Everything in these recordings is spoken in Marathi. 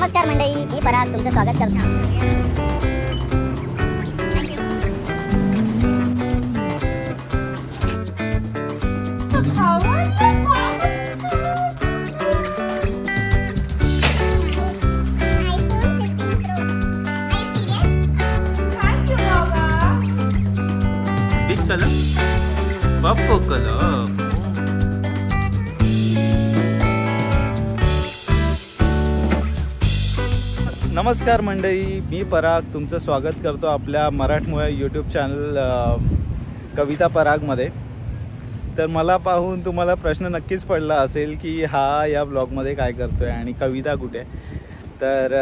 नमस्कार मंडळी, मी पराग तुमचं स्वागत करतो. Which color? Purple color. नमस्कार मंडळी, मी पराग तुमचं स्वागत करतो आपल्या मराठमोळ्या यूट्यूब चॅनल कविता परागमध्ये. तर मला पाहून तुम्हाला प्रश्न नक्कीच पडला असेल की हा या ब्लॉगमध्ये काय करतोय आणि कविता कुठे. तर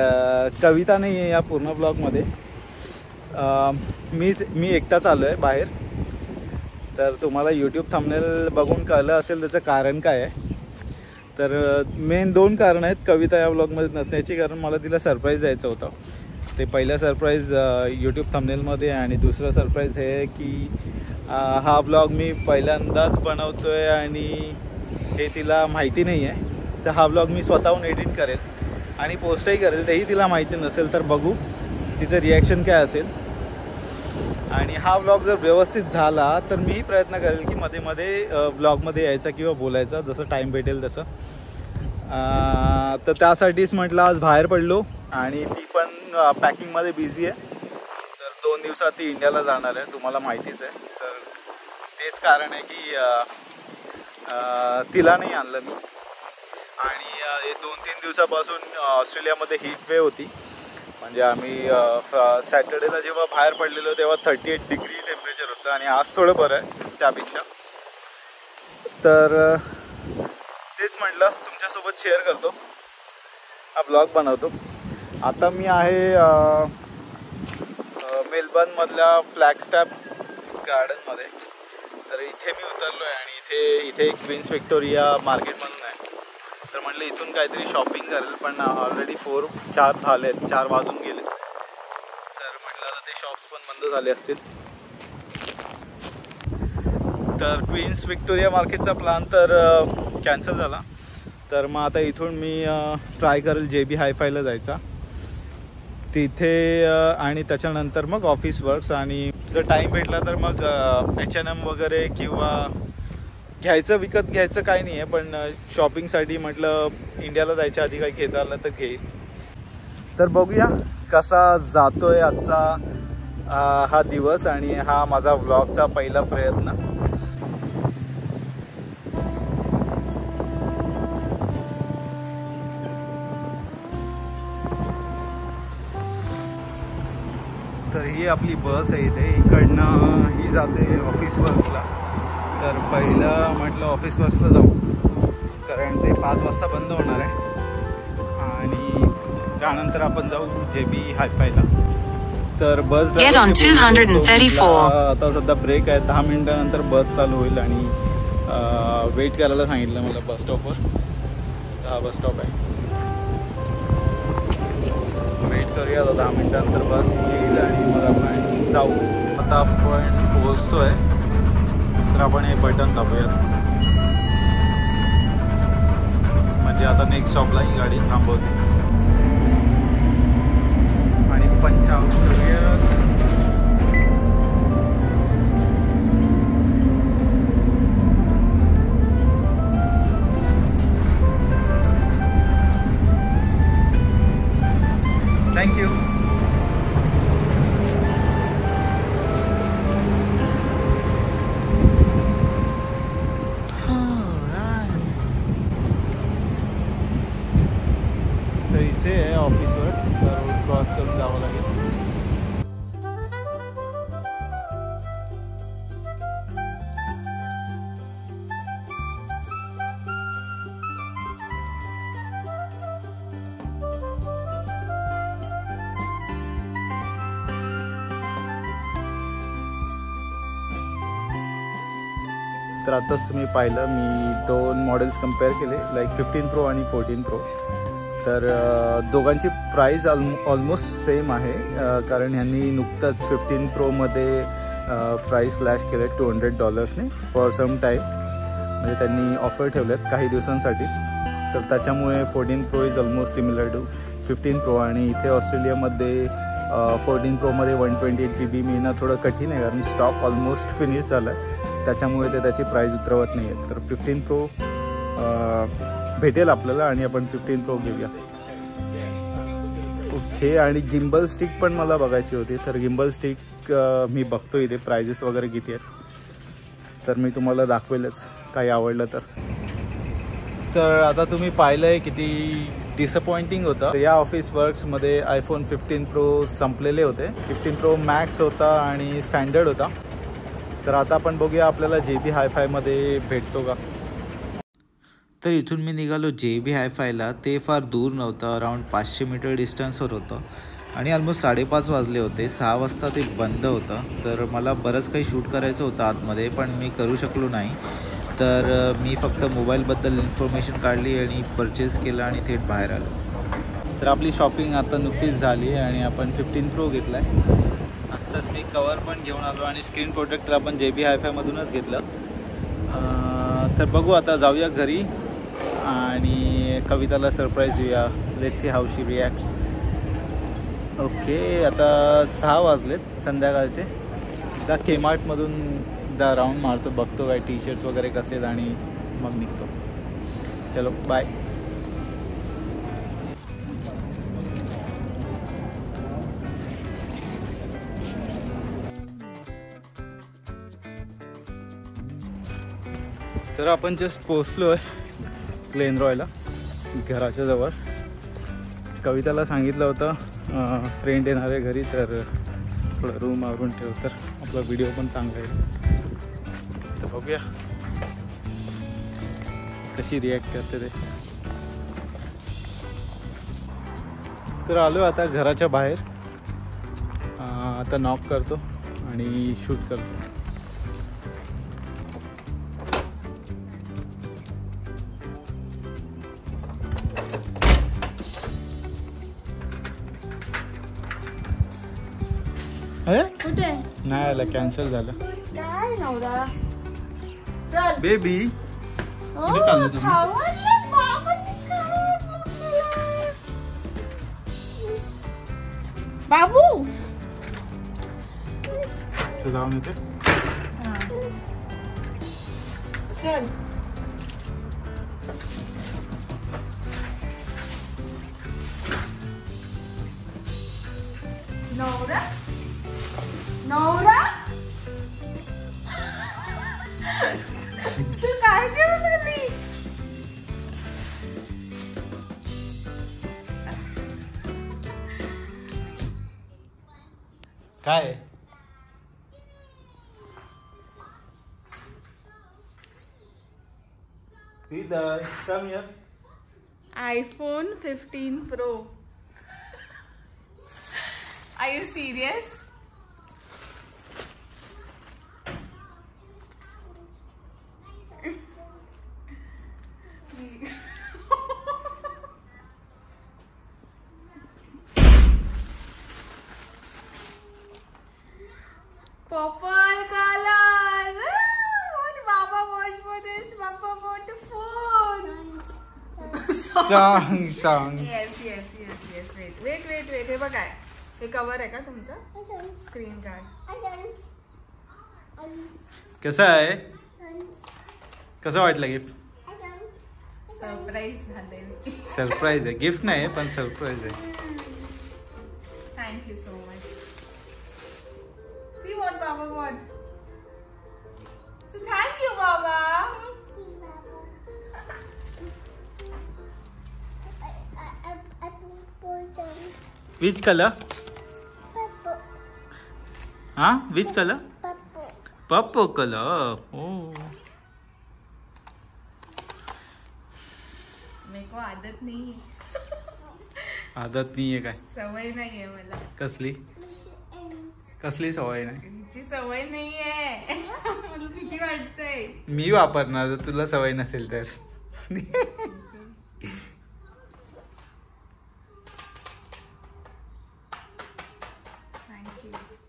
कविता नाही आहे या पूर्ण ब्लॉगमध्ये. मी एकटाच आलो आहे बाहेर. तर तुम्हाला यूट्यूब थंबनेल बघून कळलं असेल त्याचं कारण काय आहे. तर मेन 2 कारणं आहेत कविता या ब्लॉगमध्ये नसण्याची. कारण मला तिला सरप्राईज द्यायचं होतं. ते पहिलं सरप्राईज यूट्यूब थंबनेलमध्ये आणि दुसरं सरप्राईज हे आहे की हा ब्लॉग मी पहिल्यांदाच बनवतो आहे आणि हे तिला माहिती नाही आहे. तर हा ब्लॉग मी स्वतःहून एडिट करेल आणि पोस्टही करेल. तेही तिला माहिती नसेल तर बघू तिचं रिॲक्शन काय असेल. आणि हा ब्लॉग जर व्यवस्थित झाला तर मी प्रयत्न करेल की मध्ये मध्ये ब्लॉगमध्ये यायचा किंवा बोलायचा जसं टाईम भेटेल तसं. तर त्यासाठीच म्हटलं आज बाहेर पडलो आणि ती पण पॅकिंगमध्ये बिझी आहे. तर 2 दिवसात ती इंडियाला जाणार आहे, तुम्हाला माहितीच आहे. तर तेच कारण आहे की तिला नाही आणलं मी. आणि 2-3 दिवसापासून ऑस्ट्रेलियामध्ये हीट वेव होती. म्हणजे आम्ही सॅटर्डेला जेव्हा बाहेर पडलेलो तेव्हा 38 डिग्री टेम्परेचर होतं आणि आज थोडं बरं आहे त्यापेक्षा. तर तेच म्हटलं तुमच्यासोबत शेअर करतो, हा ब्लॉग बनवतो. आता मी आहे मेलबर्नमधल्या फ्लॅगस्टॅप गार्डनमध्ये. तर इथे मी उतरलो आहे आणि इथे एक क्वीन्स व्हिक्टोरिया मार्केट म्हणून आहे. तर म्हटलं इथून काहीतरी शॉपिंग करेल, पण ऑलरेडी 4 झाले, 4 वाजून गेले. तर म्हटलं आता ते शॉप्स पण बंद झाले असतील. तर क्वीन्स व्हिक्टोरिया मार्केटचा प्लॅन तर कॅन्सल झाला. तर मग आता इथून मी ट्राय करेल JB हायफायला जायचा तिथे आणि त्याच्यानंतर मग ऑफिस वर्क्स. आणि जर टाईम भेटला तर मग H&M वगैरे किंवा विकत घ्यायचं काही नाही आहे. पण शॉपिंगसाठी म्हटलं इंडियाला जायच्या आधी काही घेता आलं तर घेईल. तर बघूया कसा जातोय आजचा हा दिवस आणि हा माझा व्लॉगचा पहिला प्रयत्न. तर ही आपली बस आहे इथे. इकडनं ही जाते ऑफिस वर्क्सला. तर पहिलं म्हटलं ऑफिस वर्क्सला जाऊ कारण ते 5 वाजता बंद होणार आहे. आणि त्यानंतर आपण जाऊ JB हायफायला. तर बस आता सध्या ब्रेक आहे. 10 मिनिटानंतर बस चालू होईल आणि वेट करायला सांगितलं मला बस स्टॉपवर. हा बस स्टॉप आहे. वेट करूया, 10 मिनिटानंतर बस येईल आणि मग आपण जाऊ. आता आपण पोहोचतो आहे. तर आपण हे बटन दाबूयात म्हणजे आता नेक्स्ट स्टॉपला ही गाडी थांबवते आणि पंचावन्न करूया. थँक्यू. तर इथे आहे ऑफिसवर. तर रोड क्रॉस करून जावं लागेल. तर आताच तुम्ही पाहिलं मी 2 मॉडेल्स कम्पेअर केले, लाईक 15 Pro आणि 14 Pro. तर दोघांची प्राईस ऑलमोस्ट सेम आहे. कारण ह्यांनी नुकतंच 15 Proमध्ये प्राईस स्लॅश केले $200 फॉर सम टाईम. म्हणजे त्यांनी ऑफर ठेवल्यात काही दिवसांसाठीच. तर त्याच्यामुळे 14 Pro is almost similar to 15 Pro आणि इथे ऑस्ट्रेलियामध्ये 14 Proमध्ये 128 GB मिळणं थोडं कठीण आहे, कारण स्टॉक ऑलमोस्ट फिनिश झाला आहे, त्याच्यामुळे ते त्याची प्राईस उतरवत नाही आहे. तर 15 Pro भेटेल आपल्याला आणि आपण 15 Pro घेऊया. ओके. आणि गिम्बल स्टिक पण मला बघायची होती, तर गिम्बल स्टिक मी बघतो इथे प्राइजेस वगैरे किती आहेत, तर मी तुम्हाला दाखवेलच काही आवडलं तर. तर आता तुम्ही पाहिलं आहे किती डिसअपॉइंटिंग होतं. या ऑफिस वर्क्समध्ये iPhone 15 Pro संपलेले होते. 15 Pro Max होता आणि स्टँडर्ड होता. तर आता आपण बघूया आपल्याला JB Hi-Fiमध्ये भेटतो का. तर इथून मी निघालो JB Hi-Fiला. ते फार दूर नव्हतं, अराऊंड 500 मीटर डिस्टन्सवर होतं आणि ऑलमोस्ट 5:30 वाजले होते. 6 वाजता ते बंद होतं. तर मला बरंच काही शूट करायचं होतं आतमध्ये, पण मी करू शकलो नाही. तर मी फक्त मोबाईलबद्दल इन्फॉर्मेशन काढली आणि परचेस केलं आणि थेट बाहेर आलो. तर आपली शॉपिंग आता नुकतीच झाली आणि आपण 15 Pro घेतला आहे. आत्ताच मी कवर पण घेऊन आलो आणि स्क्रीन प्रोटेक्टर आपण JB Hi-Fiमधूनच घेतलं. तर बघू आता, जाऊया घरी आणि कविताला सरप्राईज देऊया. Let's see how she reacts. Okay. आता 6 वाजलेत संध्याकाळचे. एकदा केमार्टमधून एकदा राऊंड मारतो, बघतो काय टी शर्ट्स वगैरे कसे आहेत आणि मग निघतो. चलो बाय. तर आपण जस्ट पोचलो आहे ग्लेन रॉयला, घराच्या जवळ. कविताला सांगितलं होतं फ्रेंड येणार आहे घरी, तर थोडं रूम आवरून ठेव, तर आपला व्हिडिओ पण चांगला आहे. तर बघूया कशी रिॲक्ट करते ते. तर आलो आता घराच्या बाहेर. आता नॉक करतो आणि शूट करतो. कुठे नाही आला, कॅन्सल झालं. काय नवरा. चल बेबी. कुठे चाललं तुम्ही? बाबू तू जाऊन येते. चल. नवरा नवरा तू काय करून आली. काय come here. iPhone 15 Pro. Are you serious? Purple color. What Baba want for this? Baba want a phone. सांग. Yes. Wait. हे बघा, हे कवर आहे का तुमचं? Screen guard. कसं आहे? कसं वाटलं गिफ्ट? सरप्राईज झाले. सरप्राईज आहे, गिफ्ट नाही पण सरप्राईज आहे. Thank you so much. See what Baba want. So thank you, Baba. Which color? हाँ, which color? Purple color. Oh. मेरे को आदत नहीं है. आदत नाही आहे काय? सवय नाही आहे मला. कसली सवय नाही? हिची सवय नाही आहे. मला भीती वाटतंय. मी वापरणार जर तुला सवय नसेल तर.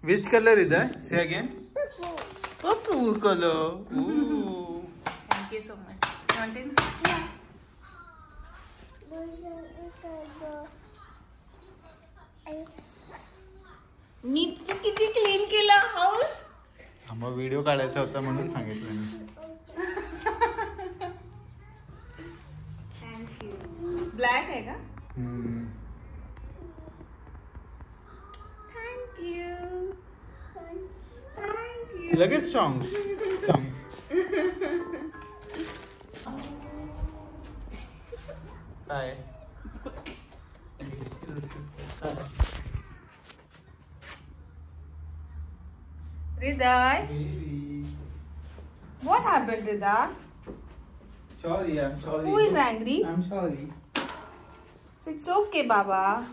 Which color is that? Say again. Purple color. Ooh. Thank you so much. You want it? मी किती क्लीन केला हाऊस. मग व्हिडिओ काढायचा होता म्हणून सांगितलं मी. थँक्यू. ब्लॅक आहे का? थँक्यू. थँक्यू. लगेच सॉंग्स. काय Hriday, what happened, Hriday? Sorry, I'm sorry. Who is angry? I'm sorry. It's okay, Baba.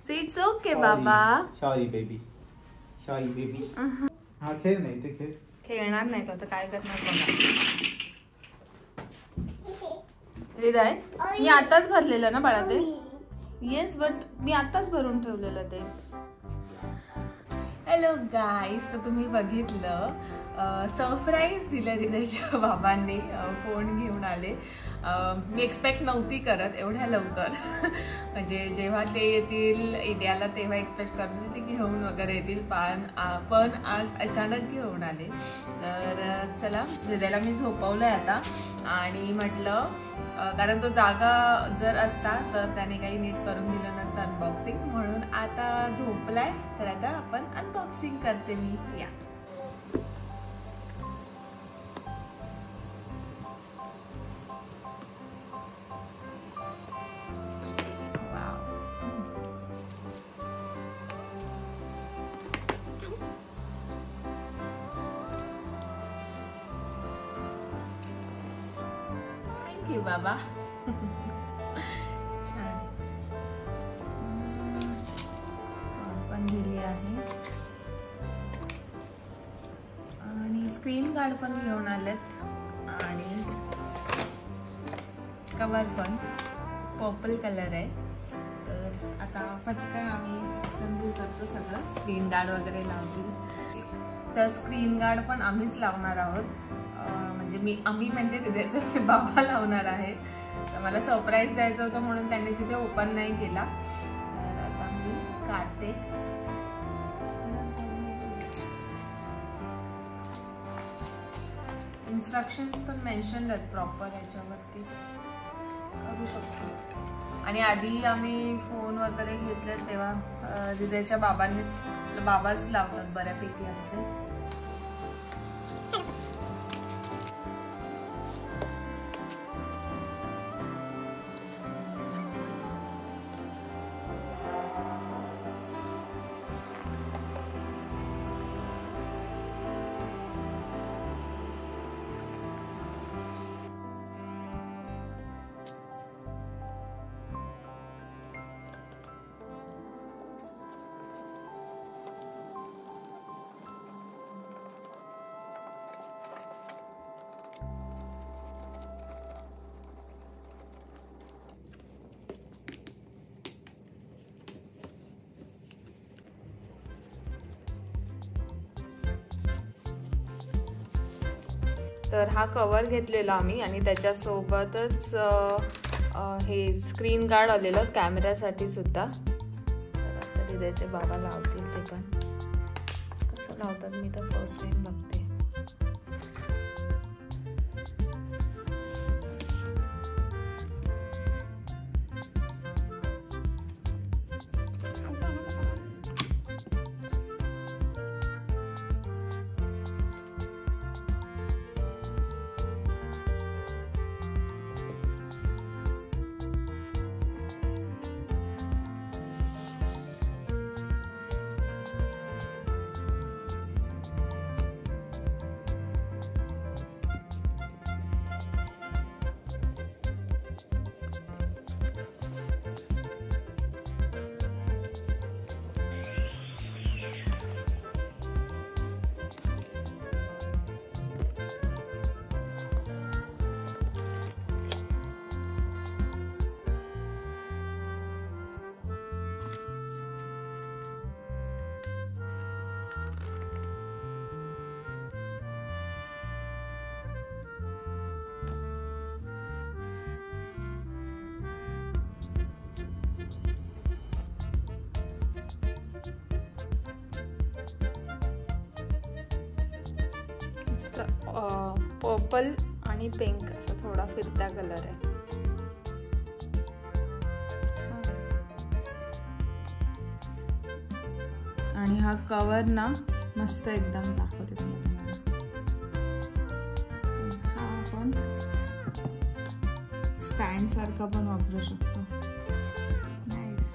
It's okay, Baba. Sorry, baby. हा खेळ नाही ते खेळ. खेळणार नाही तो आता काय करणार बघा. हृदय मी आताच भरलेलं ना बाळा ते. येस बट मी आताच भरून ठेवलेलं ते. हॅलो गाईज, तर तुम्ही बघितलं सरप्राईज दिलं हृदयच्या बाबांनी. फोन घेऊन आले. मी एक्सपेक्ट नव्हती करत एवढ्या लवकर. म्हणजे जेव्हा ते येतील इंडियाला तेव्हा एक्सपेक्ट करत होते की घेऊन वगैरे येतील, पण आज अचानक घेऊन आले. तर चला, हृदयला मी झोपवलंय आता आणि म्हटलं कारण तो जागा जर असता तर त्याने काही नीट करून दिलं नसतं अनबॉक्सिंग, म्हणून आता झोपलाय. तर आता आपण अनबॉक्सिंग करते मी. या बाबा. छान पण दिली आहे आणि स्क्रीन गार्ड पण घेऊन आलेत आणि कवर पण पर्पल कलर आहे. तर आता पटकन आम्ही असेंबल करतो सगळं. स्क्रीन गार्ड वगैरे लावतील. तर स्क्रीन गार्ड पण आम्हीच लावणार आहोत. म्हणजे आम्ही म्हणजे हृदयचे बाबा लावणार आहे. तर मला सरप्राईज द्यायचं होतं म्हणून त्यांनी तिथे ओपन नाही केला. तर आता मी काढते. इन्स्ट्रक्शन्स पण मेन्शन आहेत प्रॉपर याच्यावरती, करू शकतो. आणि आधी आम्ही फोन वगैरे घेतले तेव्हा हृदयच्या बाबाच लावतात बऱ्यापैकी आमचे. तर हा कवर घेतलेला आम्ही आणि त्याच्यासोबतच हे स्क्रीन गार्ड आलेलं कॅमेऱ्यासाठी सुद्धा. तर आता हृदयचे बाबा लावतील ते पण. कसं लावतात मी तर फर्स्ट टाइम बघते. पर्पल आणि पिंक असा थोडा फिरता कलर आहे. आणि हा कवर ना मस्त एकदम दाखवते तुम्हाला. हा आपण स्टँड सारखा पण वापरू शकतो. Nice.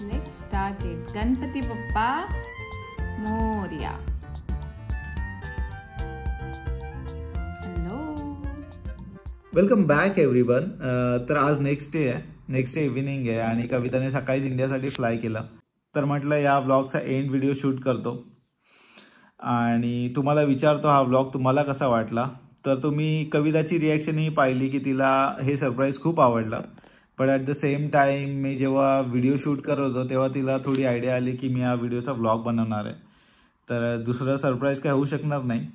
Let's start it. Ganpati Bappa Morya. Welcome back everyone. तर आज नेक्स्ट डे आहे, नेक्स्ट डे इव्हिनिंग आहे आणि कविताने सकाळीच इंडियासाठी फ्लाय केला. तर म्हटलं या व्लॉगचा एंड व्हिडिओ शूट करतो आणि तुम्हाला विचारतो हा व्लॉग तुम्हाला कसा वाटला. तर तुम्ही कविताची रिॲक्शनही पाहिली की तिला हे सरप्राईज खूप आवडलं. But at the same time मी जेव्हा व्हिडिओ शूट करत होतो तेव्हा तिला थोडी आयडिया आली की मी हा व्हिडिओचा व्लॉग बनवणार आहे, तर दुसरं सरप्राईज काय होऊ शकणार नाही.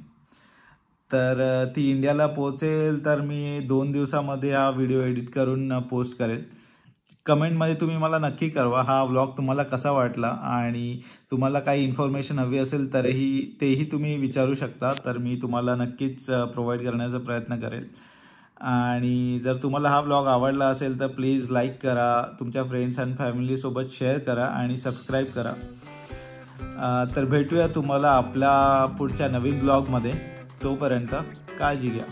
तर ती इंडियाला पोहोचेल तर मी 2 दिवसामध्ये हा व्हिडिओ एडिट करून पोस्ट करेल. कमेंटमध्ये तुम्ही मला नक्की कळवा हा व्लॉग तुम्हाला कसा वाटला आणि तुम्हाला काही इन्फॉर्मेशन हवी असेल तेही तुम्ही विचारू शकता. तर मी तुम्हाला नक्कीच प्रोव्हाइड करण्याचा प्रयत्न करेल. आणि जर तुम्हाला हा व्लॉग आवडला असेल तर प्लीज लाईक करा, तुमच्या फ्रेंड्स अँड फॅमिलीसोबत शेअर करा आणि सबस्क्राईब करा. तर भेटूया तुम्हाला आपल्या पुढच्या नवीन ब्लॉगमध्ये. तोपर्यंत काळजी घ्या.